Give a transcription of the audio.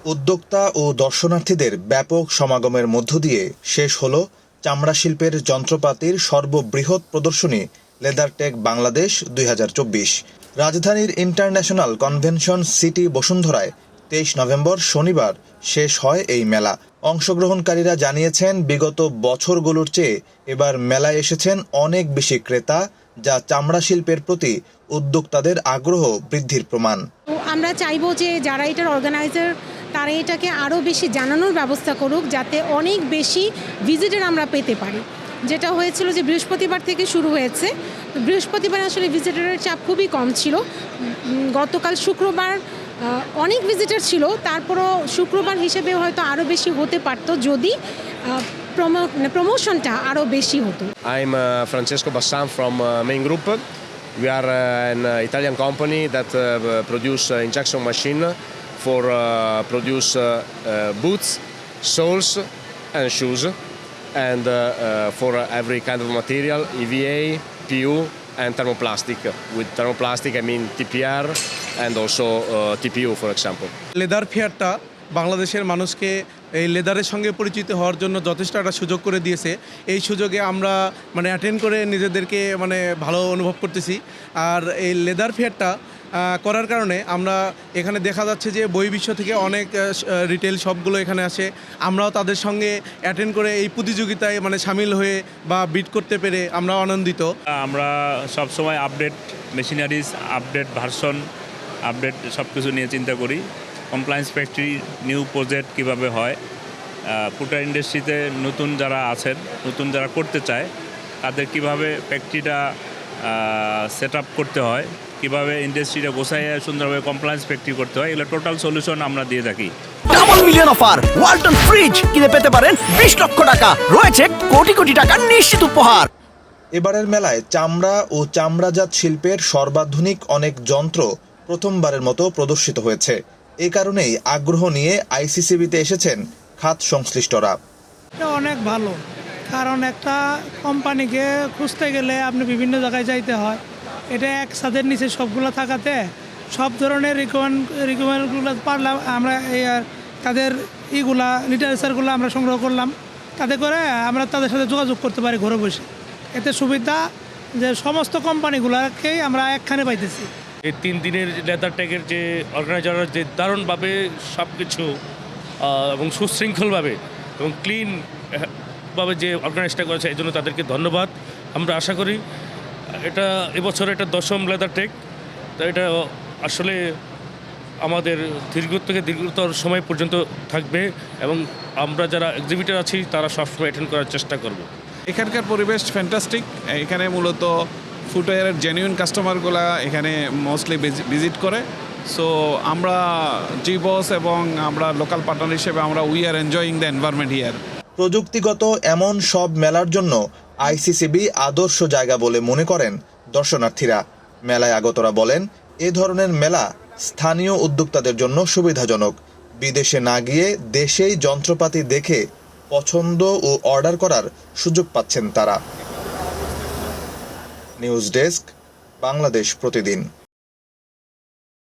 উদ্যোক্তা ও দর্শনার্থীদের ব্যাপক সমাগমের মধ্য দিয়ে শেষ হলো চামড়া শিল্পের যন্ত্রপাতির সর্ববৃহৎ প্রদর্শনী লেদারটেক বাংলাদেশ ২০২৪। রাজধানীর ইন্টারন্যাশনাল কনভেনশন সিটি বসুন্ধরায় ২৩ নভেম্বর শনিবার শেষ হয় এই মেলা। অংশগ্রহণকারীরা জানিয়েছেন, বিগত বছরগুলোর চেয়ে এবার মেলায় এসেছেন অনেক বেশি ক্রেতা, যা চামড়া শিল্পের প্রতি উদ্যোক্তাদের আগ্রহ বৃদ্ধির প্রমাণ। আমরা চাইবো যে যারা এটার অর্গানাইজার তারা এটাকে আরও বেশি জানানোর ব্যবস্থা করুক, যাতে অনেক বেশি ভিজিটার আমরা পেতে পারি। যেটা হয়েছিল যে বৃহস্পতিবার থেকে শুরু হয়েছে, বৃহস্পতিবার আসলে ভিজিটারের চাপ খুবই কম ছিল। গতকাল শুক্রবার অনেক ভিজিটার ছিল, তারপরও শুক্রবার হিসেবে হয়তো আরও বেশি হতে পারতো যদি প্রমোশনটা আরও বেশি হতো। I'm Francesco Bassan from Main Group. We are an Italian company that produce injection machine for produce boots, soles and shoes, and for every kind of material, EVA, PU and thermoplastic. With thermoplastic I mean TPR and also TPU for example. Leather ফেয়ারটা বাংলাদেশের মানুষকে এই লেদারের সঙ্গে পরিচিত হওয়ার জন্য যথেষ্ট একটা সুযোগ করে দিয়েছে। এই সুযোগে আমরা অ্যাটেন্ড করে নিজেদেরকে ভালো অনুভব করতেছি। আর এই লেদার ফেয়ারটা করার কারণে আমরা এখানে দেখা যাচ্ছে যে বহির্বিশ্ব থেকে অনেক রিটেল শপগুলো এখানে আসে। আমরাও তাদের সঙ্গে অ্যাটেন্ড করে এই প্রতিযোগিতায় সামিল হয়ে বা বিট করতে পেরে আমরা আনন্দিত। আমরা সবসময় update machineries, update version, update সব কিছু নিয়ে চিন্তা করি। কমপ্লায়েন্স ফ্যাক্টরি নিউ প্রজেক্ট কীভাবে হয়, ফুটার ইন্ডাস্ট্রিতে নতুন যারা আছেন, নতুন যারা করতে চায় তাদের কিভাবে ফ্যাক্টরিটা সেট আপ করতে হয়, কিভাবে ইন্ডাস্ট্রিটা গোছাইয়ে সুন্দরভাবে কমপ্লায়েন্স ফ্যাক্টরি করতে হয়, এগুলো টোটাল সলিউশন আমরা দিয়ে থাকি। Double million offer, Walton fridge কিনে পেতে পারেন ২০ লক্ষ টাকা, রয়েছে কোটি কোটি টাকার নিশ্চিত উপহার। এবারের মেলায় চামড়া ও চামড়াজাত শিল্পের সর্বাধুনিক অনেক যন্ত্র প্রথমবারের মতো প্রদর্শিত হয়েছে। এই কারণেই আগ্রহ নিয়ে আইসিসিবিতে এসেছেন খাত সংশ্লিষ্টরা। এটা অনেক ভালো, কারণ একটা কোম্পানিকে খুঁজতে গেলে আপনি বিভিন্ন জায়গায় যাইতে হয়। এটা এক ছাদের নিচে সবগুলো থাকাতে সব ধরনের রিকোয়ারমেন্টগুলো পারলাম আমরা, তাদের লিটারেচারগুলো আমরা সংগ্রহ করলাম। তাতে করে আমরা তাদের সাথে যোগাযোগ করতে পারি ঘরে বসে। এতে সুবিধা যে সমস্ত কোম্পানিগুলোকেই আমরা একখানে পাইতেছি। এই 3 দিনের লেদারটেকের যে অর্গানাইজাররা যে দারুণভাবে সব কিছু এবং সুশৃঙ্খলভাবে এবং ক্লিনভাবে যে অর্গানাইজটা করেছে, এই জন্য তাদেরকে ধন্যবাদ। আমরা আশা করি এটা এবছর এটা 10ম লেদারটেক, তো এটা আসলে আমাদের দীর্ঘতর সময় পর্যন্ত থাকবে এবং আমরা যারা এক্সিবিটর আছি তারা সবসময় অ্যাটেন্ড করার চেষ্টা করব। এখানকার পরিবেশ ফ্যান্টাস্টিক। এখানে মূলত ফুটওয়্যারের জেনুইন কাস্টমারগুলা এখানে মোস্টলি ভিজিট করে। সো আমরা জিবস এবং আমরা লোকাল পার্টনার হিসেবে we are enjoying the environment here. প্রযুক্তিগত এমন সব মেলার জন্য আইসিসিবি আদর্শ জায়গা বলে মনে করেন দর্শনার্থীরা। মেলায় আগতরা বলেন, এ ধরনের মেলা স্থানীয় উদ্যোক্তাদের জন্য সুবিধাজনক। বিদেশে না গিয়ে দেশেই যন্ত্রপাতি দেখে পছন্দ ও অর্ডার করার সুযোগ পাচ্ছেন তারা। নিউজ ডেস্ক, বাংলাদেশ প্রতিদিন।